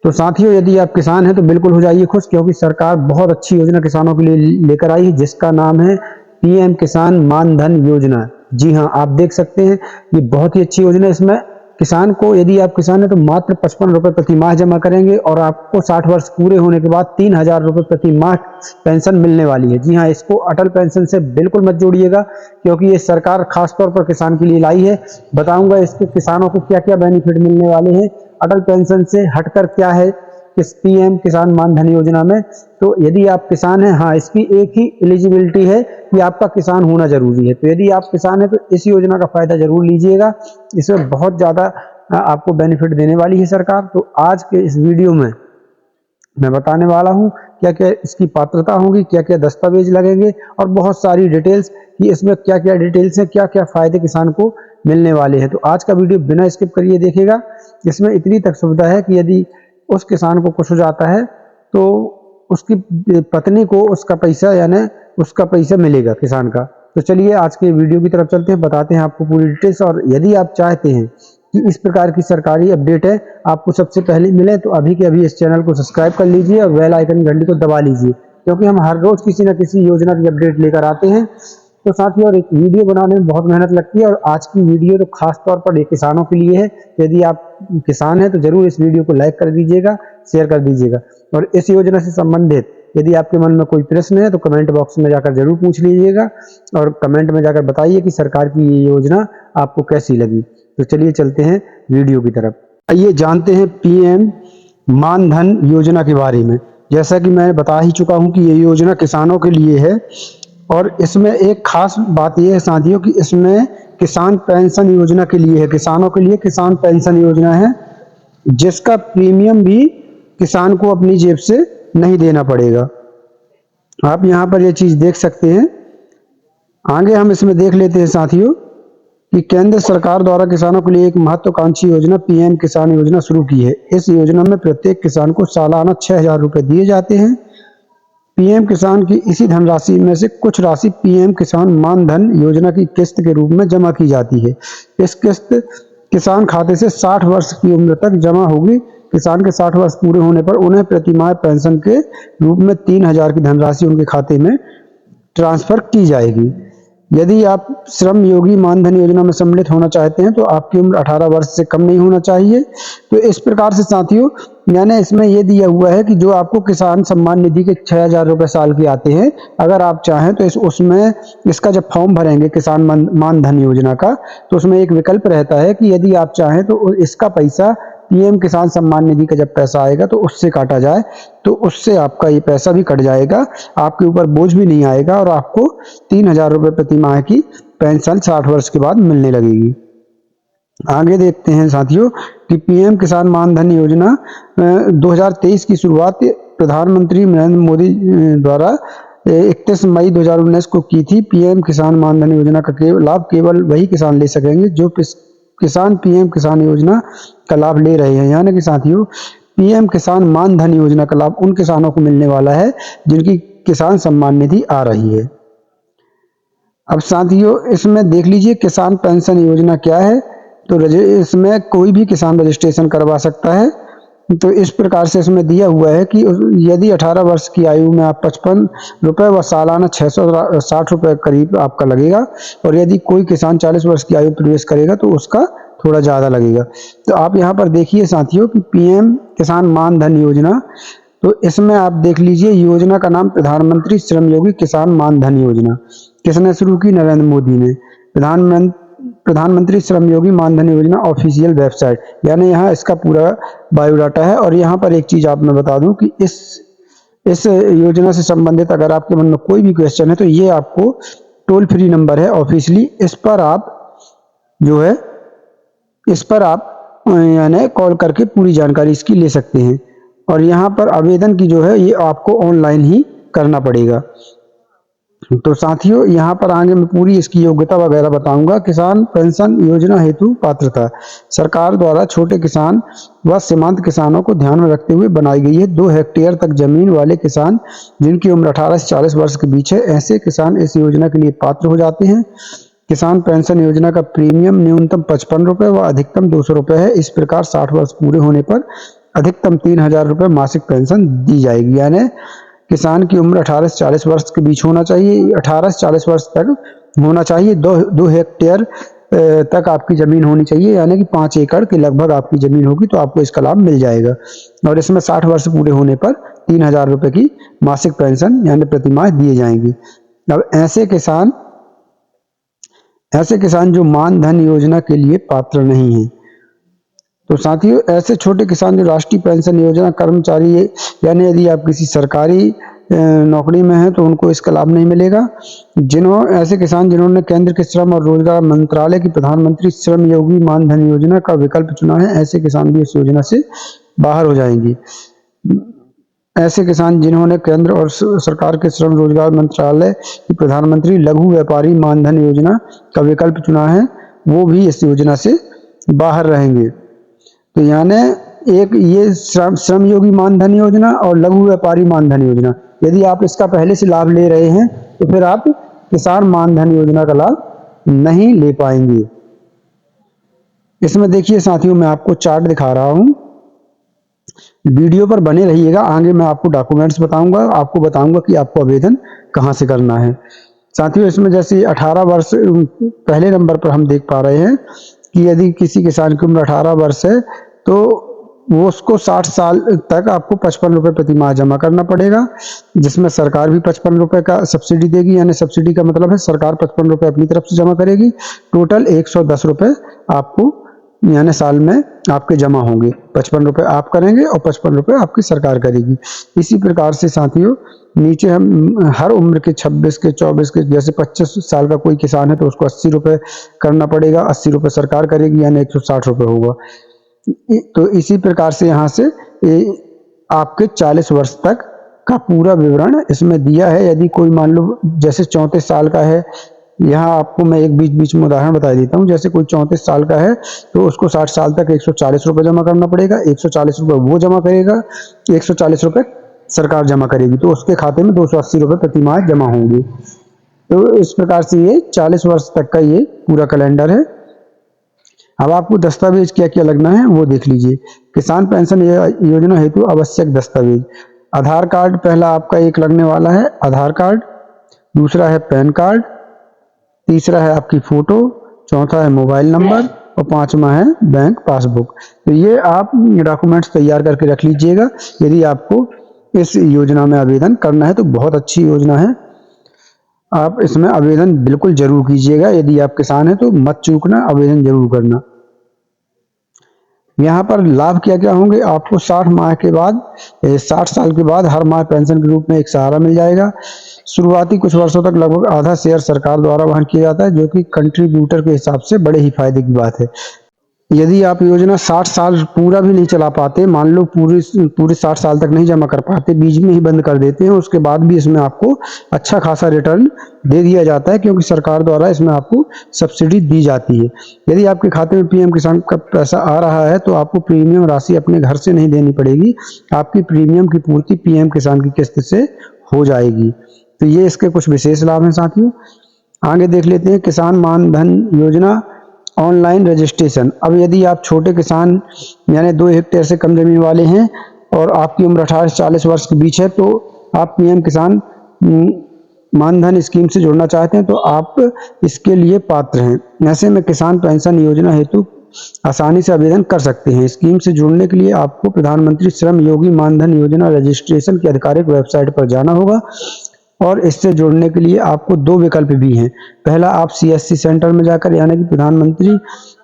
तो साथियों, यदि आप किसान हैं तो बिल्कुल हो जाइए खुश, क्योंकि सरकार बहुत अच्छी योजना किसानों के लिए लेकर आई है, जिसका नाम है पीएम किसान मान धन योजना। जी हाँ, आप देख सकते हैं ये बहुत ही अच्छी योजना है। इसमें किसान को, यदि आप किसान हैं तो मात्र 55 रुपए प्रति माह जमा करेंगे और आपको 60 वर्ष पूरे होने के बाद 3000 रुपए प्रति माह पेंशन मिलने वाली है। जी हाँ, इसको अटल पेंशन से बिल्कुल मत जोड़िएगा, क्योंकि ये सरकार खासतौर पर किसान के लिए लाई है। बताऊंगा इसके किसानों को क्या क्या बेनिफिट मिलने वाले हैं अटल पेंशन से हटकर क्या है इस पीएम किसान मान धन योजना में। तो यदि आप किसान हैं, हाँ, इसकी एक ही एलिजिबिलिटी है कि आपका किसान होना जरूरी है। तो यदि आप किसान हैं तो इस योजना का फायदा जरूर लीजिएगा, इसमें बहुत ज्यादा आपको बेनिफिट देने वाली है सरकार। तो आज के इस वीडियो में मैं बताने वाला हूं क्या क्या इसकी पात्रता होगी, क्या क्या दस्तावेज लगेंगे और बहुत सारी डिटेल्स कि इसमें क्या क्या डिटेल्स हैं, क्या क्या फायदे किसान को मिलने वाले हैं। तो आज का वीडियो बिना स्किप करिए देखिएगा। इसमें इतनी तक सुविधा है कि यदि उस किसान को कुछ हो जाता है तो उसकी पत्नी को उसका पैसा, यानी उसका पैसा मिलेगा किसान का। तो चलिए आज के वीडियो की तरफ चलते हैं, बताते हैं आपको पूरी डिटेल्स। और यदि आप चाहते हैं कि इस प्रकार की सरकारी अपडेट है आपको सबसे पहले मिले तो अभी के अभी इस चैनल को सब्सक्राइब कर लीजिए और बेल आइकन घंटी को दबा लीजिए, क्योंकि हम हर रोज किसी न किसी योजना की अपडेट लेकर आते हैं। तो साथियों, और एक वीडियो बनाने में बहुत मेहनत लगती है और आज की वीडियो तो खास तौर पर एक किसानों के लिए है। यदि आप किसान हैं तो जरूर इस वीडियो को लाइक कर दीजिएगा, शेयर कर दीजिएगा। और इस योजना से संबंधित यदि आपके मन में कोई प्रश्न है तो कमेंट बॉक्स में जाकर जरूर पूछ लीजिएगा और कमेंट में जाकर बताइए कि सरकार की ये योजना आपको कैसी लगी। तो चलिए चलते हैं वीडियो की तरफ। आइए जानते हैं पीएम मान धन योजना के बारे में। जैसा कि मैं बता ही चुका हूं कि ये योजना किसानों के लिए है और इसमें एक खास बात यह है साथियों कि इसमें किसान पेंशन योजना के लिए है, किसानों के लिए किसान पेंशन योजना है, जिसका प्रीमियम भी किसान को अपनी जेब से नहीं देना पड़ेगा। आप यहाँ पर ये चीज देख सकते हैं। आगे हम इसमें देख लेते हैं साथियों कि केंद्र सरकार द्वारा किसानों के लिए एक महत्वाकांक्षी योजना पीएम किसान योजना शुरू की है। इस योजना में प्रत्येक किसान को सालाना 6000 रुपए दिए जाते हैं। पीएम किसान की इसी धनराशि में से कुछ राशि पीएम किसान मान धन योजना की किस्त के रूप में जमा की जाती है। इस किस्त किसान खाते से 60 वर्ष की उम्र तक जमा होगी। किसान के 60 वर्ष पूरे होने पर उन्हें प्रति माह पेंशन के रूप में 3000 की धनराशि उनके खाते में ट्रांसफर की जाएगी। यदि आप श्रम योगी मानधन योजना में सम्मिलित होना चाहते हैं तो आपकी उम्र 18 वर्ष से कम नहीं होना चाहिए। तो इस प्रकार से साथियों, मैंने इसमें यह दिया हुआ है कि जो आपको किसान सम्मान निधि के 6000 रुपए साल के आते हैं, अगर आप चाहें तो उसमें इसका जब फॉर्म भरेंगे किसान मानधन योजना का, तो उसमें एक विकल्प रहता है कि यदि आप चाहें तो इसका पैसा पीएम किसान सम्मान निधि का जब पैसा आएगा तो उससे काटा जाए, तो उससे आपका ये पैसा भी कट जाएगा, आपके ऊपर बोझ भी नहीं आएगा और आपको 3000 रुपए प्रति माह की पेंशन 60 वर्ष के बाद मिलने लगेगी। आगे देखते हैं साथियों कि पीएम किसान मानधन योजना 2023 की शुरुआत प्रधानमंत्री नरेंद्र मोदी द्वारा 31 मई 2019 को की थी। पीएम किसान मानधन योजना का लाभ केवल वही किसान ले सकेंगे जो किसान पीएम किसान योजना का लाभ ले रहे हैं। यानी कि साथियों, पीएम किसान मान धन योजना का लाभ उन किसानों को मिलने वाला है जिनकी किसान सम्मान निधि आ रही है। अब साथियों, इसमें देख लीजिए किसान पेंशन योजना क्या है। तो इसमें कोई भी किसान रजिस्ट्रेशन करवा सकता है। तो इस प्रकार से इसमें दिया हुआ है कि यदि 18 वर्ष की आयु में आप 55 रुपए व सालाना 660 रुपए करीब आपका लगेगा, और यदि कोई किसान 40 वर्ष की आयु प्रवेश करेगा तो उसका थोड़ा ज्यादा लगेगा। तो आप यहाँ पर देखिए साथियों कि पीएम किसान मान धन योजना, तो इसमें आप देख लीजिए योजना का नाम प्रधानमंत्री श्रम योगी किसान मान धन योजना। किसने शुरू की? नरेंद्र मोदी ने। प्रधानमंत्री श्रम योगी मानधन योजना ऑफिशियल वेबसाइट, यानी यहाँ इसका पूरा बायोडाटा है। और यहाँ पर एक चीज आप मैं बता दूं कि इस योजना से संबंधित अगर आपके मन में कोई भी क्वेश्चन है तो ये आपको टोल फ्री नंबर है ऑफिशियली, इस पर आप यानी कॉल करके पूरी जानकारी इसकी ले सकते हैं। और यहाँ पर आवेदन की जो है ये आपको ऑनलाइन ही करना पड़ेगा। तो साथियों, यहाँ पर आगे मैं पूरी इसकी योग्यता वगैरह बताऊंगा। किसान पेंशन योजना हेतु पात्रता सरकार द्वारा छोटे किसान व सीमांत किसानों को ध्यान में रखते हुए बनाई गई है। 2 हेक्टेयर तक जमीन वाले किसान जिनकी उम्र 18 से 40 वर्ष के बीच है, ऐसे किसान इस योजना के लिए पात्र हो जाते हैं। किसान पेंशन योजना का प्रीमियम न्यूनतम 55 रुपए व अधिकतम 200 रुपए है। इस प्रकार 60 वर्ष पूरे होने पर अधिकतम 3,000 रुपये मासिक पेंशन दी जाएगी। यानी किसान की उम्र 18 से 40 वर्ष के बीच होना चाहिए, 18 से 40 वर्ष तक होना चाहिए, 2 हेक्टेयर तक आपकी जमीन होनी चाहिए, यानी कि 5 एकड़ के लगभग आपकी जमीन होगी तो आपको इसका लाभ मिल जाएगा। और इसमें 60 वर्ष पूरे होने पर 3,000 रुपये की मासिक पेंशन यानी प्रति माह दिए जाएंगी। अब ऐसे किसान जो मान धन योजना के लिए पात्र नहीं है, तो साथियों ऐसे छोटे किसान जो राष्ट्रीय पेंशन योजना कर्मचारी है, यानी यदि आप किसी सरकारी नौकरी में है तो उनको इसका लाभ नहीं मिलेगा। ऐसे किसान जिन्होंने केंद्र के श्रम और रोजगार मंत्रालय की प्रधानमंत्री श्रम योगी मान धन योजना का विकल्प चुना है, ऐसे किसान भी इस योजना से बाहर हो जाएंगे। ऐसे किसान जिन्होंने केंद्र और सरकार के श्रम रोजगार मंत्रालय की प्रधानमंत्री लघु व्यापारी मानधन योजना का विकल्प चुना है, वो भी इस योजना से बाहर रहेंगे। तो यानी एक ये श्रम योगी मानधन योजना और लघु व्यापारी मानधन योजना, यदि आप इसका पहले से लाभ ले रहे हैं तो फिर आप किसान मानधन योजना का लाभ नहीं ले पाएंगे। इसमें देखिए साथियों, मैं आपको चार्ट दिखा रहा हूं, वीडियो पर बने रहिएगा। आगे मैं आपको डॉक्यूमेंट्स बताऊंगा, आपको बताऊंगा कि आपको आवेदन कहां से करना है। साथियों इसमें जैसे 18 वर्ष पहले नंबर पर हम देख पा रहे हैं कि यदि किसी किसान की उम्र 18 वर्ष है तो वो उसको 60 साल तक आपको 55 रुपये प्रति माह जमा करना पड़ेगा, जिसमें सरकार भी 55 रुपये का सब्सिडी देगी। यानी सब्सिडी का मतलब है सरकार 55 रुपये अपनी तरफ से जमा करेगी, टोटल 110 रुपये आपको यानी साल में आपके जमा होंगे। 55 रुपये आप करेंगे और 55 रुपये आपकी सरकार करेगी। इसी प्रकार से साथियों नीचे हम हर उम्र के 26 के 24 के, जैसे 25 साल का कोई किसान है तो उसको 80 रुपये करना पड़ेगा, 80 रुपये सरकार करेगी यानी 160 रुपये होगा। तो इसी प्रकार से यहाँ से आपके 40 वर्ष तक का पूरा विवरण इसमें दिया है। यदि कोई मान लो जैसे 34 साल का है, यहाँ आपको मैं एक बीच में उदाहरण बता देता हूँ। जैसे कोई 34 साल का है तो उसको 60 साल तक 140 रुपये जमा करना पड़ेगा, 140 रुपये वो जमा करेगा, 140 रुपये सरकार जमा करेगी, तो उसके खाते में 280 रुपये प्रति माह जमा होंगे। तो इस प्रकार से ये 40 वर्ष तक का ये पूरा कैलेंडर है। अब आपको दस्तावेज क्या क्या लगना है वो देख लीजिए। किसान पेंशन योजना हेतु आवश्यक दस्तावेज, आधार कार्ड पहला आपका एक लगने वाला है, आधार कार्ड, दूसरा है पैन कार्ड, तीसरा है आपकी फोटो, चौथा है मोबाइल नंबर और पांचवा है बैंक पासबुक। तो ये आप डॉक्यूमेंट्स तैयार करके रख लीजिएगा यदि आपको इस योजना में आवेदन करना है। तो बहुत अच्छी योजना है, आप इसमें आवेदन बिल्कुल जरूर कीजिएगा। यदि आप किसान हैं तो मत चूकना, आवेदन जरूर करना। यहाँ पर लाभ क्या क्या होंगे, आपको 60 साल के बाद हर माह पेंशन के रूप में एक सहारा मिल जाएगा। शुरुआती कुछ वर्षों तक लगभग आधा शेयर सरकार द्वारा वहन किया जाता है, जो कि कंट्रीब्यूटर के हिसाब से बड़े ही फायदे की बात है। यदि आप योजना 60 साल पूरा भी नहीं चला पाते, मान लो पूरे 60 साल तक नहीं जमा कर पाते, बीच में ही बंद कर देते हैं, उसके बाद भी इसमें आपको अच्छा खासा रिटर्न दे दिया जाता है, क्योंकि सरकार द्वारा इसमें आपको सब्सिडी दी जाती है। यदि आपके खाते में पीएम किसान का पैसा आ रहा है तो आपको प्रीमियम राशि अपने घर से नहीं देनी पड़ेगी, आपकी प्रीमियम की पूर्ति पीएम किसान की किस्त से हो जाएगी। तो ये इसके कुछ विशेष लाभ हैं साथियों। आगे देख लेते हैं किसान मान धन योजना ऑनलाइन रजिस्ट्रेशन। अब यदि आप छोटे किसान यानी 2 हेक्टेयर से कम जमीन वाले हैं और आपकी उम्र 18 से 40 वर्ष के बीच है, तो आप पीएम किसान मानधन स्कीम से जुड़ना चाहते हैं तो आप इसके लिए पात्र हैं। ऐसे में किसान पेंशन योजना हेतु आसानी से आवेदन कर सकते हैं। स्कीम से जुड़ने के लिए आपको प्रधानमंत्री श्रम योगी मानधन योजना रजिस्ट्रेशन की आधिकारिक वेबसाइट पर जाना होगा और इससे जुड़ने के लिए आपको 2 विकल्प भी हैं। पहला, आप सीएससी सेंटर में जाकर यानी कि प्रधानमंत्री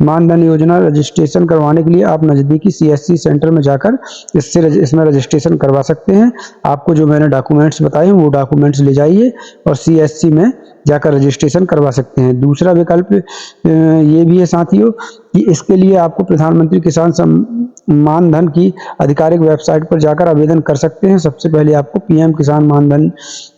मानधन योजना रजिस्ट्रेशन करवाने के लिए आप नज़दीकी सीएससी सेंटर में जाकर इसमें रजिस्ट्रेशन करवा सकते हैं। आपको जो मैंने डॉक्यूमेंट्स बताए वो डॉक्यूमेंट्स ले जाइए और सीएससी में जाकर रजिस्ट्रेशन करवा सकते हैं। दूसरा विकल्प ये भी है साथियों कि इसके लिए आपको प्रधानमंत्री किसान मानधन की आधिकारिक वेबसाइट पर जाकर आवेदन कर सकते हैं। सबसे पहले आपको पीएम किसान मानधन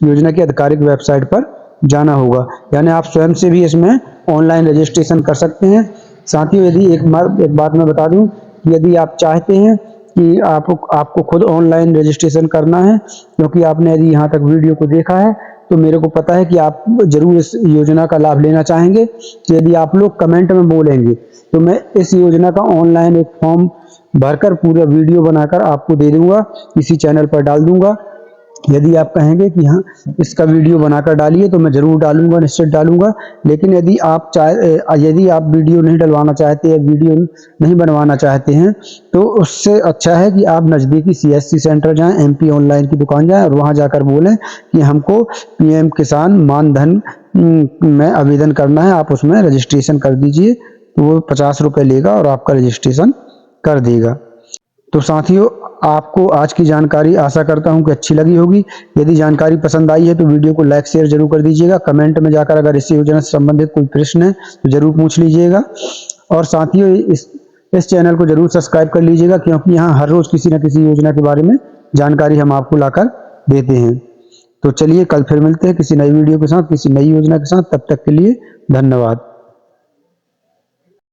योजना की आधिकारिक वेबसाइट पर जाना होगा, यानी आप स्वयं से भी इसमें ऑनलाइन रजिस्ट्रेशन कर सकते हैं। साथियों यदि एक बात मैं बता दूं कि यदि आप चाहते हैं कि आपको खुद ऑनलाइन रजिस्ट्रेशन करना है, क्योंकि आपने यदि यहाँ तक वीडियो को देखा है तो मेरे को पता है कि आप जरूर इस योजना का लाभ लेना चाहेंगे। तो यदि आप लोग कमेंट में बोलेंगे तो मैं इस योजना का ऑनलाइन एक फॉर्म भरकर पूरा वीडियो बनाकर आपको दे दूंगा, इसी चैनल पर डाल दूंगा। यदि आप कहेंगे कि हाँ इसका वीडियो बनाकर डालिए तो मैं जरूर डालूंगा, निश्चित डालूंगा। लेकिन यदि आप वीडियो नहीं डलवाना चाहते या वीडियो नहीं बनवाना चाहते हैं तो उससे अच्छा है कि आप नज़दीकी CSC सेंटर जाएं, MP ऑनलाइन की दुकान जाएं और वहां जाकर बोलें कि हमको PM किसान मानधन में आवेदन करना है, आप उसमें रजिस्ट्रेशन कर दीजिए। तो वो 50 रुपये लेगा और आपका रजिस्ट्रेशन कर देगा। तो साथियों, आपको आज की जानकारी आशा करता हूं कि अच्छी लगी होगी। यदि जानकारी पसंद आई है तो वीडियो को लाइक शेयर जरूर कर दीजिएगा। कमेंट में जाकर अगर इस योजना से संबंधित कोई प्रश्न है तो जरूर पूछ लीजिएगा। और साथियों, इस चैनल को जरूर सब्सक्राइब कर लीजिएगा, क्योंकि यहाँ हर रोज किसी न किसी योजना के बारे में जानकारी हम आपको लाकर देते हैं। तो चलिए कल फिर मिलते हैं किसी नई वीडियो के साथ, किसी नई योजना के साथ। तब तक के लिए धन्यवाद।